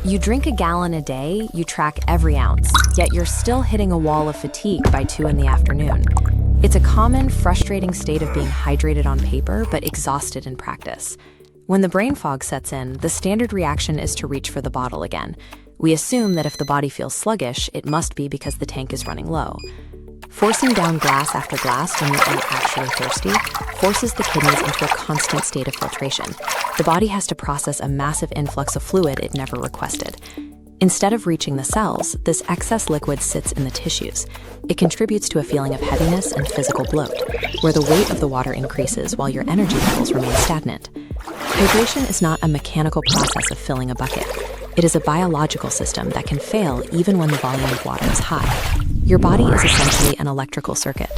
You drink a gallon a day, you track every ounce, yet you're still hitting a wall of fatigue by 2 in the afternoon. It's a common, frustrating state of being hydrated on paper, but exhausted in practice. When the brain fog sets in, the standard reaction is to reach for the bottle again. We assume that if the body feels sluggish, it must be because the tank is running low. Forcing down glass after glass when you aren't actually thirsty forces the kidneys into a constant state of filtration. The body has to process a massive influx of fluid it never requested. Instead of reaching the cells, this excess liquid sits in the tissues. It contributes to a feeling of heaviness and physical bloat, where the weight of the water increases while your energy levels remain stagnant. Hydration is not a mechanical process of filling a bucket. It is a biological system that can fail even when the volume of water is high. Your body is essentially an electrical circuit.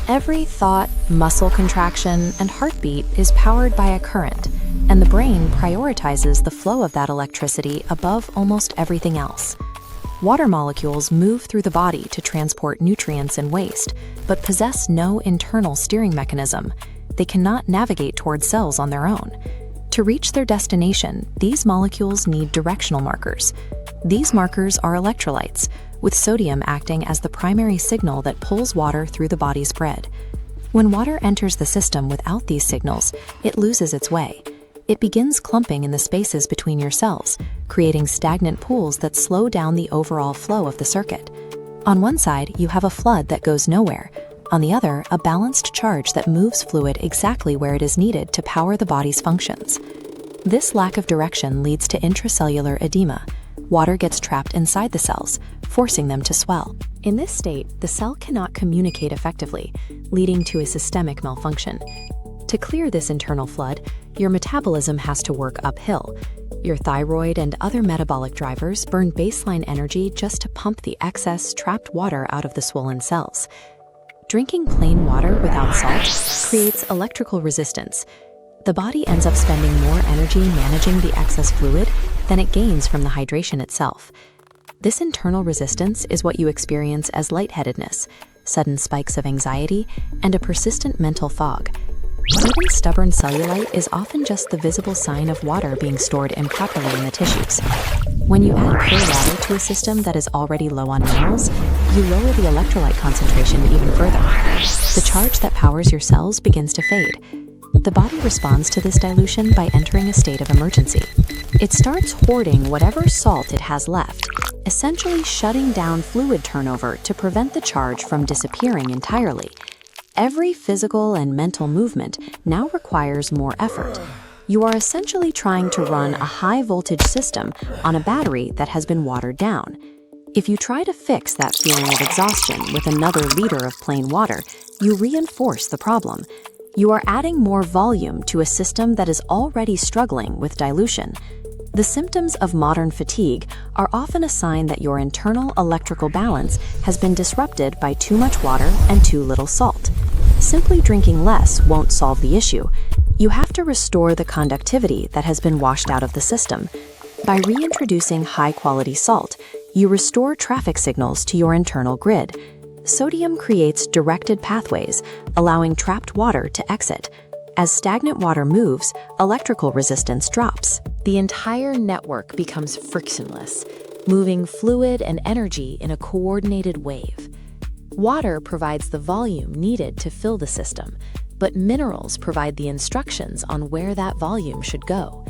Every thought, muscle contraction, and heartbeat is powered by a current, and the brain prioritizes the flow of that electricity above almost everything else. Water molecules move through the body to transport nutrients and waste, but possess no internal steering mechanism. They cannot navigate toward cells on their own. To reach their destination, these molecules need directional markers. These markers are electrolytes, with sodium acting as the primary signal that pulls water through the body's grid. When water enters the system without these signals, it loses its way. It begins clumping in the spaces between your cells, creating stagnant pools that slow down the overall flow of the circuit. On one side, you have a flood that goes nowhere. On the other, a balanced charge that moves fluid exactly where it is needed to power the body's functions. This lack of direction leads to intracellular edema. Water gets trapped inside the cells, forcing them to swell. In this state, the cell cannot communicate effectively, leading to a systemic malfunction. To clear this internal flood, your metabolism has to work uphill. Your thyroid and other metabolic drivers burn baseline energy just to pump the excess trapped water out of the swollen cells. Drinking plain water without salt creates electrical resistance. The body ends up spending more energy managing the excess fluid than it gains from the hydration itself. This internal resistance is what you experience as lightheadedness, sudden spikes of anxiety, and a persistent mental fog. Even stubborn cellulite is often just the visible sign of water being stored improperly in the tissues. When you add pure water to a system that is already low on minerals, you lower the electrolyte concentration even further. The charge that powers your cells begins to fade. The body responds to this dilution by entering a state of emergency. It starts hoarding whatever salt it has left, essentially shutting down fluid turnover to prevent the charge from disappearing entirely. Every physical and mental movement now requires more effort. You are essentially trying to run a high-voltage system on a battery that has been watered down. If you try to fix that feeling of exhaustion with another liter of plain water, you reinforce the problem. You are adding more volume to a system that is already struggling with dilution. The symptoms of modern fatigue are often a sign that your internal electrical balance has been disrupted by too much water and too little salt. Simply drinking less won't solve the issue. You have to restore the conductivity that has been washed out of the system. By reintroducing high-quality salt, you restore traffic signals to your internal grid. Sodium creates directed pathways, allowing trapped water to exit. As stagnant water moves, electrical resistance drops. The entire network becomes frictionless, moving fluid and energy in a coordinated wave. Water provides the volume needed to fill the system, but minerals provide the instructions on where that volume should go.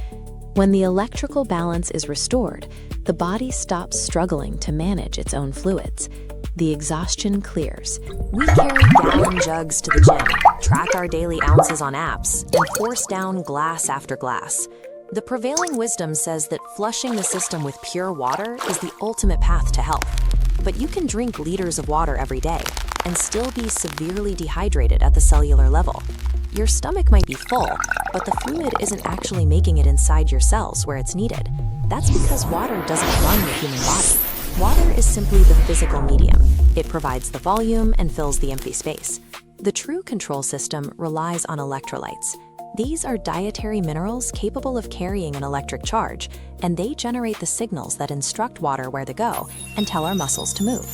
When the electrical balance is restored, the body stops struggling to manage its own fluids. The exhaustion clears. We carry gallon jugs to the gym, track our daily ounces on apps, and force down glass after glass. The prevailing wisdom says that flushing the system with pure water is the ultimate path to health. But you can drink liters of water every day and still be severely dehydrated at the cellular level. Your stomach might be full, but the fluid isn't actually making it inside your cells where it's needed. That's because water doesn't run the human body. Water is simply the physical medium. It provides the volume and fills the empty space. The true control system relies on electrolytes. These are dietary minerals capable of carrying an electric charge, and they generate the signals that instruct water where to go and tell our muscles to move.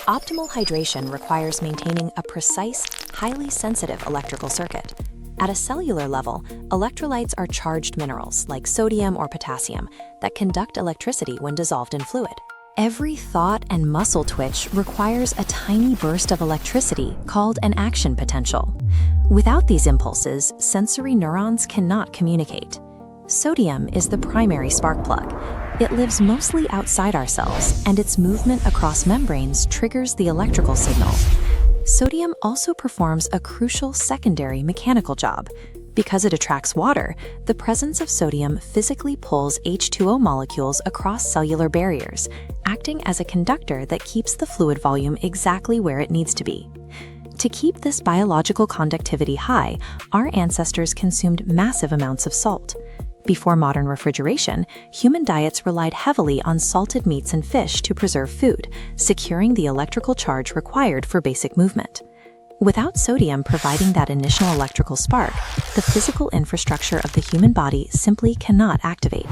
Optimal hydration requires maintaining a precise, highly sensitive electrical circuit. At a cellular level, electrolytes are charged minerals like sodium or potassium that conduct electricity when dissolved in fluid. Every thought and muscle twitch requires a tiny burst of electricity called an action potential. Without these impulses, sensory neurons cannot communicate. Sodium is the primary spark plug. It lives mostly outside our cells, and its movement across membranes triggers the electrical signal. Sodium also performs a crucial secondary mechanical job. Because it attracts water, the presence of sodium physically pulls H2O molecules across cellular barriers, acting as a conductor that keeps the fluid volume exactly where it needs to be. To keep this biological conductivity high, our ancestors consumed massive amounts of salt. Before modern refrigeration, human diets relied heavily on salted meats and fish to preserve food, securing the electrical charge required for basic movement. Without sodium providing that initial electrical spark, the physical infrastructure of the human body simply cannot activate.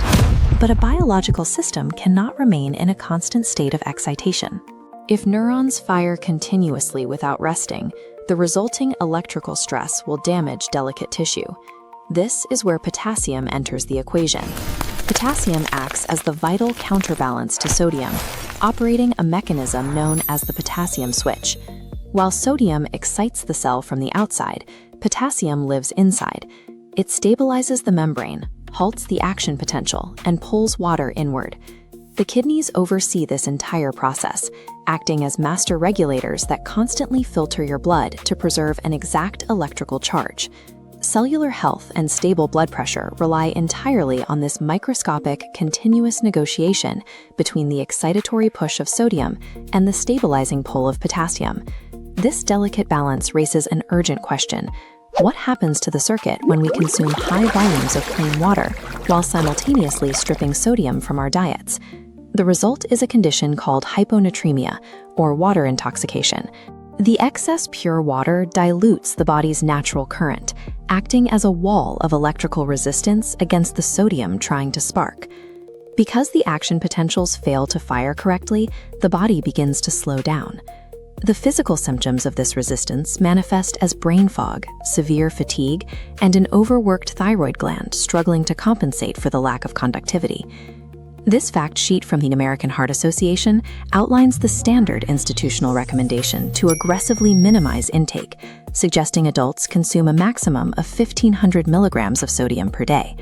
But a biological system cannot remain in a constant state of excitation. If neurons fire continuously without resting, the resulting electrical stress will damage delicate tissue. This is where potassium enters the equation. Potassium acts as the vital counterbalance to sodium, operating a mechanism known as the potassium switch. While sodium excites the cell from the outside, potassium lives inside. It stabilizes the membrane, halts the action potential, and pulls water inward. The kidneys oversee this entire process, acting as master regulators that constantly filter your blood to preserve an exact electrical charge. Cellular health and stable blood pressure rely entirely on this microscopic, continuous negotiation between the excitatory push of sodium and the stabilizing pull of potassium. This delicate balance raises an urgent question. What happens to the circuit when we consume high volumes of clean water while simultaneously stripping sodium from our diets? The result is a condition called hyponatremia, or water intoxication. The excess pure water dilutes the body's natural current, acting as a wall of electrical resistance against the sodium trying to spark. Because the action potentials fail to fire correctly, the body begins to slow down. The physical symptoms of this resistance manifest as brain fog, severe fatigue, and an overworked thyroid gland struggling to compensate for the lack of conductivity. This fact sheet from the American Heart Association outlines the standard institutional recommendation to aggressively minimize intake, suggesting adults consume a maximum of 1,500 milligrams of sodium per day.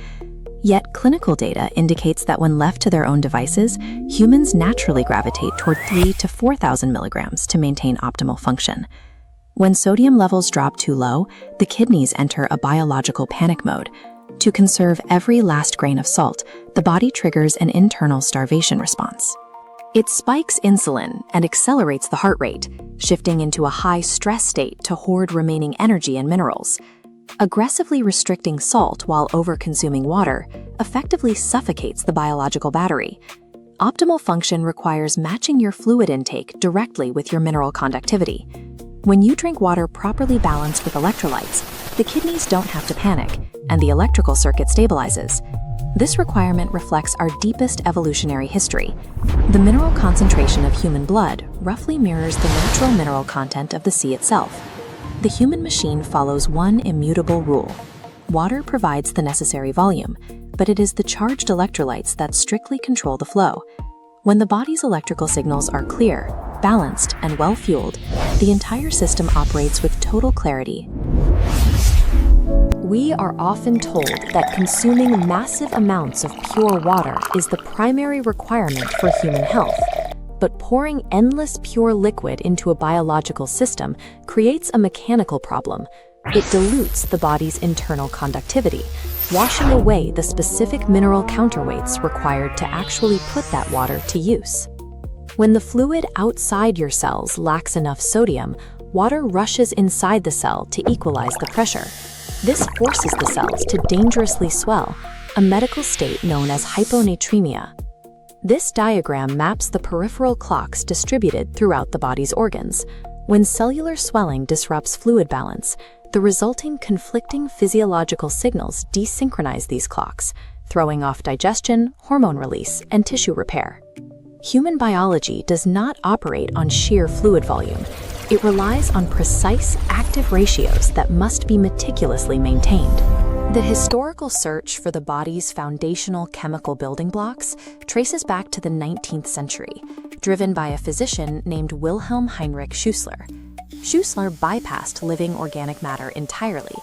Yet clinical data indicates that when left to their own devices, humans naturally gravitate toward 3,000 to 4,000 milligrams to maintain optimal function. When sodium levels drop too low, the kidneys enter a biological panic mode. To conserve every last grain of salt, the body triggers an internal starvation response. It spikes insulin and accelerates the heart rate, shifting into a high stress state to hoard remaining energy and minerals. Aggressively restricting salt while over-consuming water effectively suffocates the biological battery. Optimal function requires matching your fluid intake directly with your mineral conductivity. When you drink water properly balanced with electrolytes, the kidneys don't have to panic, and the electrical circuit stabilizes. This requirement reflects our deepest evolutionary history. The mineral concentration of human blood roughly mirrors the natural mineral content of the sea itself. The human machine follows one immutable rule. Water provides the necessary volume, but it is the charged electrolytes that strictly control the flow. When the body's electrical signals are clear, balanced, and well-fueled, the entire system operates with total clarity. We are often told that consuming massive amounts of pure water is the primary requirement for human health. But pouring endless pure liquid into a biological system creates a mechanical problem. It dilutes the body's internal conductivity, washing away the specific mineral counterweights required to actually put that water to use. When the fluid outside your cells lacks enough sodium, water rushes inside the cell to equalize the pressure. This forces the cells to dangerously swell, a medical state known as hyponatremia. This diagram maps the peripheral clocks distributed throughout the body's organs. When cellular swelling disrupts fluid balance, the resulting conflicting physiological signals desynchronize these clocks, throwing off digestion, hormone release, and tissue repair. Human biology does not operate on sheer fluid volume. It relies on precise active ratios that must be meticulously maintained. The historical search for the body's foundational chemical building blocks traces back to the 19th century, driven by a physician named Wilhelm Heinrich Schussler. Schussler bypassed living organic matter entirely.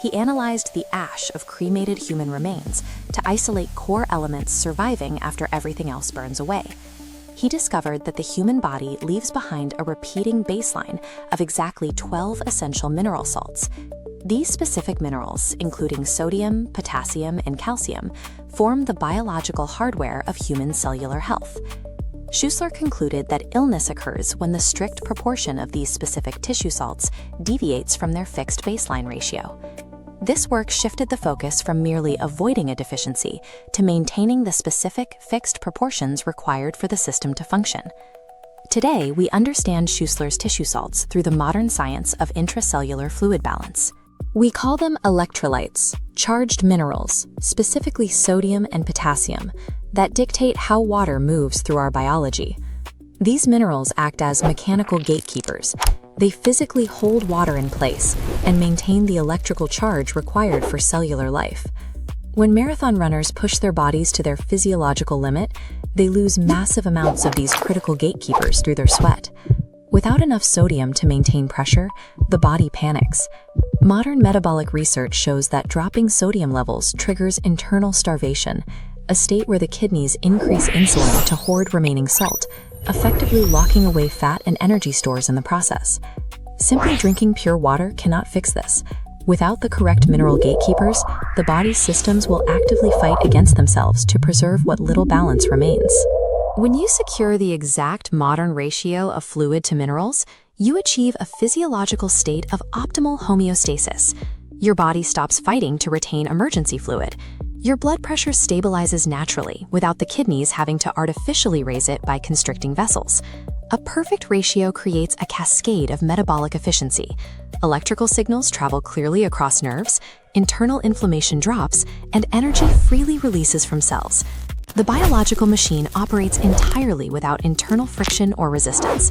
He analyzed the ash of cremated human remains to isolate core elements surviving after everything else burns away. He discovered that the human body leaves behind a repeating baseline of exactly 12 essential mineral salts. These specific minerals, including sodium, potassium, and calcium, form the biological hardware of human cellular health. Schussler concluded that illness occurs when the strict proportion of these specific tissue salts deviates from their fixed baseline ratio. This work shifted the focus from merely avoiding a deficiency to maintaining the specific, fixed proportions required for the system to function. Today, we understand Schussler's tissue salts through the modern science of intracellular fluid balance. We call them electrolytes, charged minerals, specifically sodium and potassium, that dictate how water moves through our biology. These minerals act as mechanical gatekeepers. They physically hold water in place and maintain the electrical charge required for cellular life. When marathon runners push their bodies to their physiological limit, they lose massive amounts of these critical gatekeepers through their sweat. Without enough sodium to maintain pressure, the body panics. Modern metabolic research shows that dropping sodium levels triggers internal starvation, a state where the kidneys increase insulin to hoard remaining salt, effectively locking away fat and energy stores in the process. Simply drinking pure water cannot fix this. Without the correct mineral gatekeepers, the body's systems will actively fight against themselves to preserve what little balance remains. When you secure the exact modern ratio of fluid to minerals, you achieve a physiological state of optimal homeostasis. Your body stops fighting to retain emergency fluid. Your blood pressure stabilizes naturally without the kidneys having to artificially raise it by constricting vessels. A perfect ratio creates a cascade of metabolic efficiency. Electrical signals travel clearly across nerves, internal inflammation drops, and energy freely releases from cells. The biological machine operates entirely without internal friction or resistance.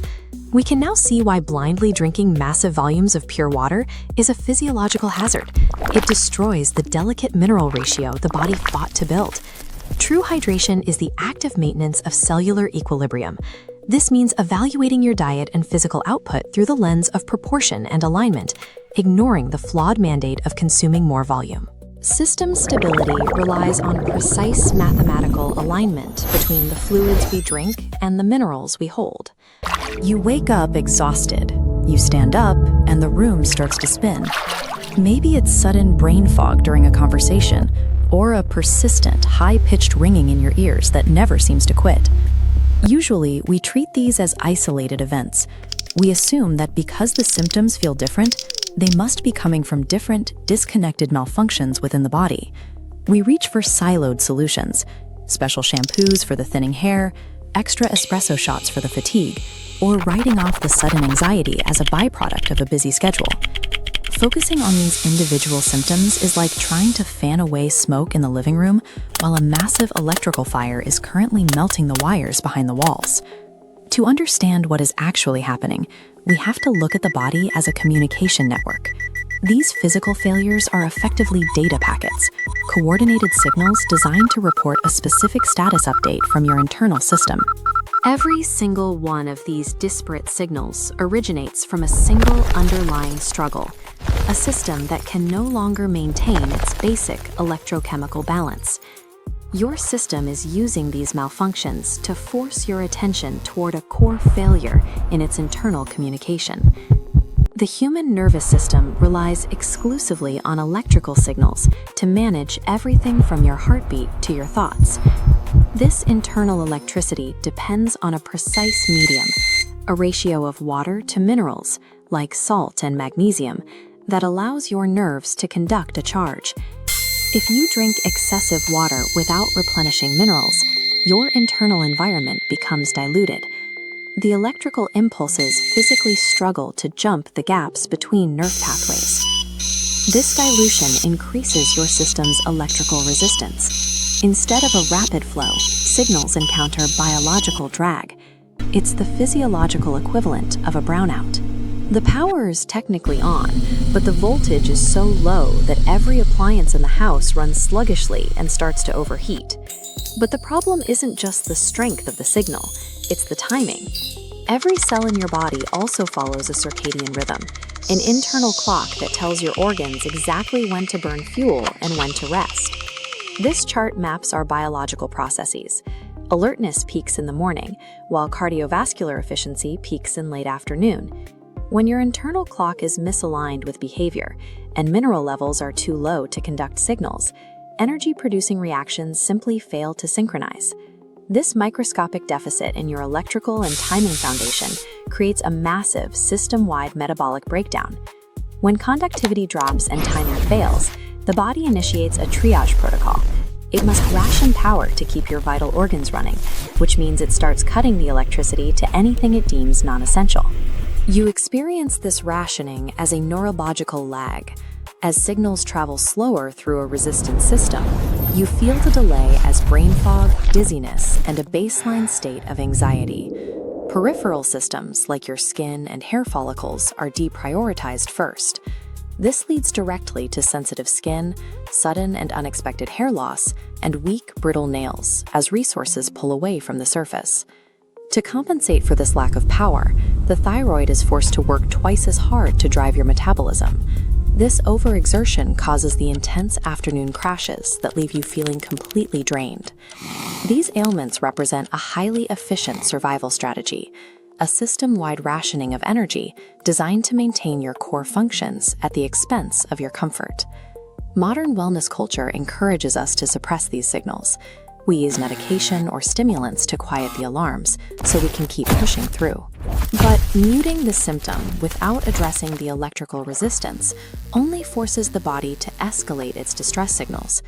We can now see why blindly drinking massive volumes of pure water is a physiological hazard. It destroys the delicate mineral ratio the body fought to build. True hydration is the active maintenance of cellular equilibrium. This means evaluating your diet and physical output through the lens of proportion and alignment, ignoring the flawed mandate of consuming more volume. System stability relies on precise mathematical alignment between the fluids we drink and the minerals we hold. You wake up exhausted. You stand up, and the room starts to spin. Maybe it's sudden brain fog during a conversation, or a persistent, high-pitched ringing in your ears that never seems to quit. Usually, we treat these as isolated events. We assume that because the symptoms feel different, they must be coming from different, disconnected malfunctions within the body. We reach for siloed solutions, special shampoos for the thinning hair, extra espresso shots for the fatigue, or writing off the sudden anxiety as a byproduct of a busy schedule. Focusing on these individual symptoms is like trying to fan away smoke in the living room while a massive electrical fire is currently melting the wires behind the walls. To understand what is actually happening, we have to look at the body as a communication network. These physical failures are effectively data packets, coordinated signals designed to report a specific status update from your internal system. Every single one of these disparate signals originates from a single underlying struggle, a system that can no longer maintain its basic electrochemical balance. Your system is using these malfunctions to force your attention toward a core failure in its internal communication. The human nervous system relies exclusively on electrical signals to manage everything from your heartbeat to your thoughts. This internal electricity depends on a precise medium, a ratio of water to minerals, like salt and magnesium, that allows your nerves to conduct a charge. If you drink excessive water without replenishing minerals, your internal environment becomes diluted. The electrical impulses physically struggle to jump the gaps between nerve pathways. This dilution increases your system's electrical resistance. Instead of a rapid flow, signals encounter biological drag. It's the physiological equivalent of a brownout. The power is technically on, but the voltage is so low that every appliance in the house runs sluggishly and starts to overheat. But the problem isn't just the strength of the signal, it's the timing. Every cell in your body also follows a circadian rhythm, an internal clock that tells your organs exactly when to burn fuel and when to rest. This chart maps our biological processes. Alertness peaks in the morning, while cardiovascular efficiency peaks in late afternoon. When your internal clock is misaligned with behavior and mineral levels are too low to conduct signals, energy-producing reactions simply fail to synchronize. This microscopic deficit in your electrical and timing foundation creates a massive, system-wide metabolic breakdown. When conductivity drops and timing fails, the body initiates a triage protocol. It must ration power to keep your vital organs running, which means it starts cutting the electricity to anything it deems non-essential. You experience this rationing as a neurological lag. As signals travel slower through a resistant system, you feel the delay as brain fog, dizziness, and a baseline state of anxiety. Peripheral systems, like your skin and hair follicles, are deprioritized first. This leads directly to sensitive skin, sudden and unexpected hair loss, and weak, brittle nails, as resources pull away from the surface. To compensate for this lack of power, the thyroid is forced to work twice as hard to drive your metabolism. This overexertion causes the intense afternoon crashes that leave you feeling completely drained. These ailments represent a highly efficient survival strategy, a system-wide rationing of energy designed to maintain your core functions at the expense of your comfort. Modern wellness culture encourages us to suppress these signals. We use medication or stimulants to quiet the alarms so we can keep pushing through. But muting the symptom without addressing the electrical resistance only forces the body to escalate its distress signals.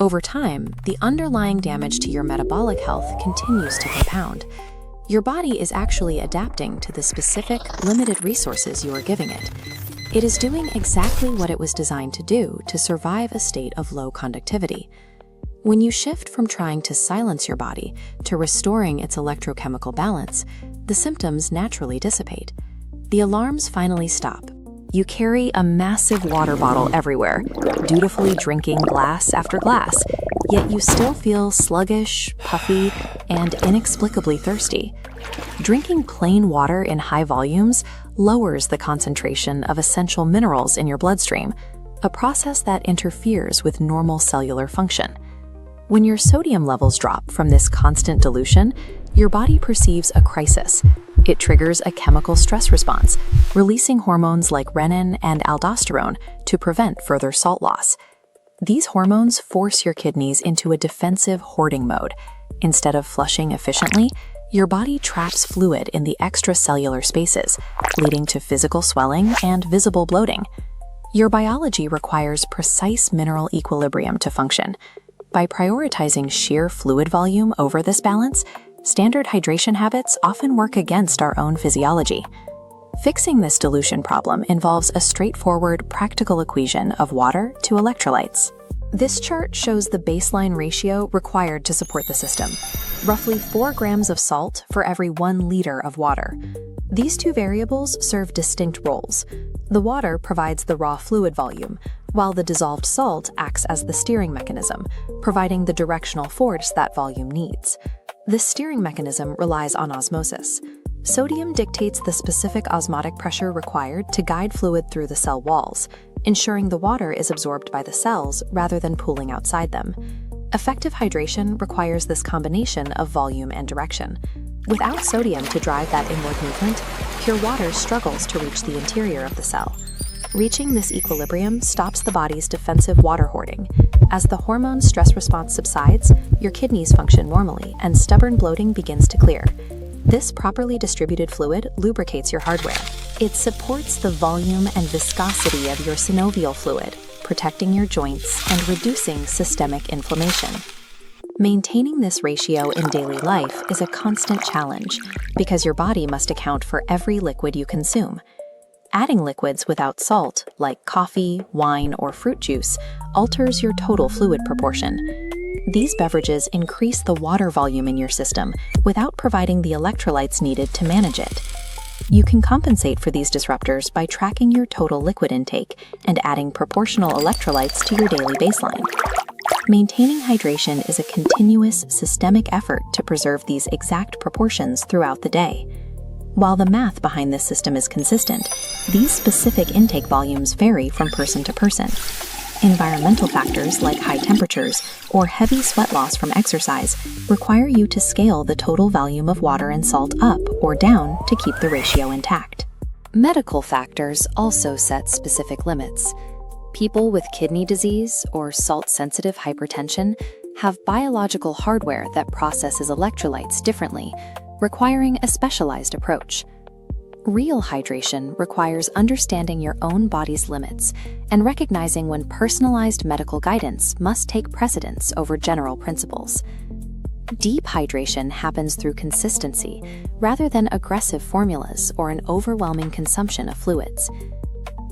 Over time, the underlying damage to your metabolic health continues to compound. Your body is actually adapting to the specific, limited resources you are giving it. It is doing exactly what it was designed to do to survive a state of low conductivity. When you shift from trying to silence your body to restoring its electrochemical balance, the symptoms naturally dissipate. The alarms finally stop. You carry a massive water bottle everywhere, dutifully drinking glass after glass, yet you still feel sluggish, puffy, and inexplicably thirsty. Drinking plain water in high volumes lowers the concentration of essential minerals in your bloodstream, a process that interferes with normal cellular function. When your sodium levels drop from this constant dilution, your body perceives a crisis. It triggers a chemical stress response, releasing hormones like renin and aldosterone to prevent further salt loss. These hormones force your kidneys into a defensive hoarding mode. Instead of flushing efficiently, your body traps fluid in the extracellular spaces, leading to physical swelling and visible bloating. Your biology requires precise mineral equilibrium to function. By prioritizing sheer fluid volume over this balance, standard hydration habits often work against our own physiology. Fixing this dilution problem involves a straightforward, practical equation of water to electrolytes. This chart shows the baseline ratio required to support the system, roughly 4 grams of salt for every 1 liter of water. These two variables serve distinct roles. The water provides the raw fluid volume, while the dissolved salt acts as the steering mechanism, providing the directional force that volume needs. This steering mechanism relies on osmosis. Sodium dictates the specific osmotic pressure required to guide fluid through the cell walls, ensuring the water is absorbed by the cells rather than pooling outside them. Effective hydration requires this combination of volume and direction. Without sodium to drive that inward movement, pure water struggles to reach the interior of the cell. Reaching this equilibrium stops the body's defensive water hoarding. As the hormone stress response subsides, your kidneys function normally and stubborn bloating begins to clear. This properly distributed fluid lubricates your hardware. It supports the volume and viscosity of your synovial fluid, protecting your joints and reducing systemic inflammation. Maintaining this ratio in daily life is a constant challenge because your body must account for every liquid you consume. Adding liquids without salt, like coffee, wine, or fruit juice, alters your total fluid proportion. These beverages increase the water volume in your system without providing the electrolytes needed to manage it. You can compensate for these disruptors by tracking your total liquid intake and adding proportional electrolytes to your daily baseline. Maintaining hydration is a continuous, systemic effort to preserve these exact proportions throughout the day. While the math behind this system is consistent, these specific intake volumes vary from person to person. Environmental factors like high temperatures or heavy sweat loss from exercise require you to scale the total volume of water and salt up or down to keep the ratio intact. Medical factors also set specific limits. People with kidney disease or salt-sensitive hypertension have biological hardware that processes electrolytes differently, requiring a specialized approach. Real hydration requires understanding your own body's limits and recognizing when personalized medical guidance must take precedence over general principles. Deep hydration happens through consistency rather than aggressive formulas or an overwhelming consumption of fluids.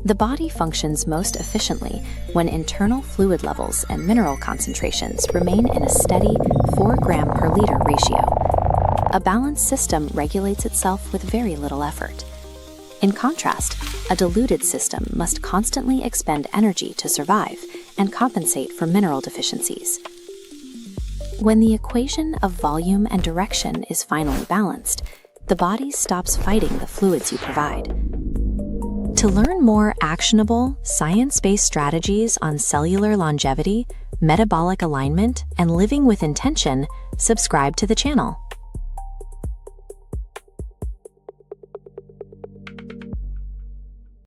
The body functions most efficiently when internal fluid levels and mineral concentrations remain in a steady 4 gram per liter ratio. A balanced system regulates itself with very little effort. In contrast, a diluted system must constantly expend energy to survive and compensate for mineral deficiencies. When the equation of volume and direction is finally balanced, the body stops fighting the fluids you provide. To learn more actionable, science-based strategies on cellular longevity, metabolic alignment, and living with intention, subscribe to the channel.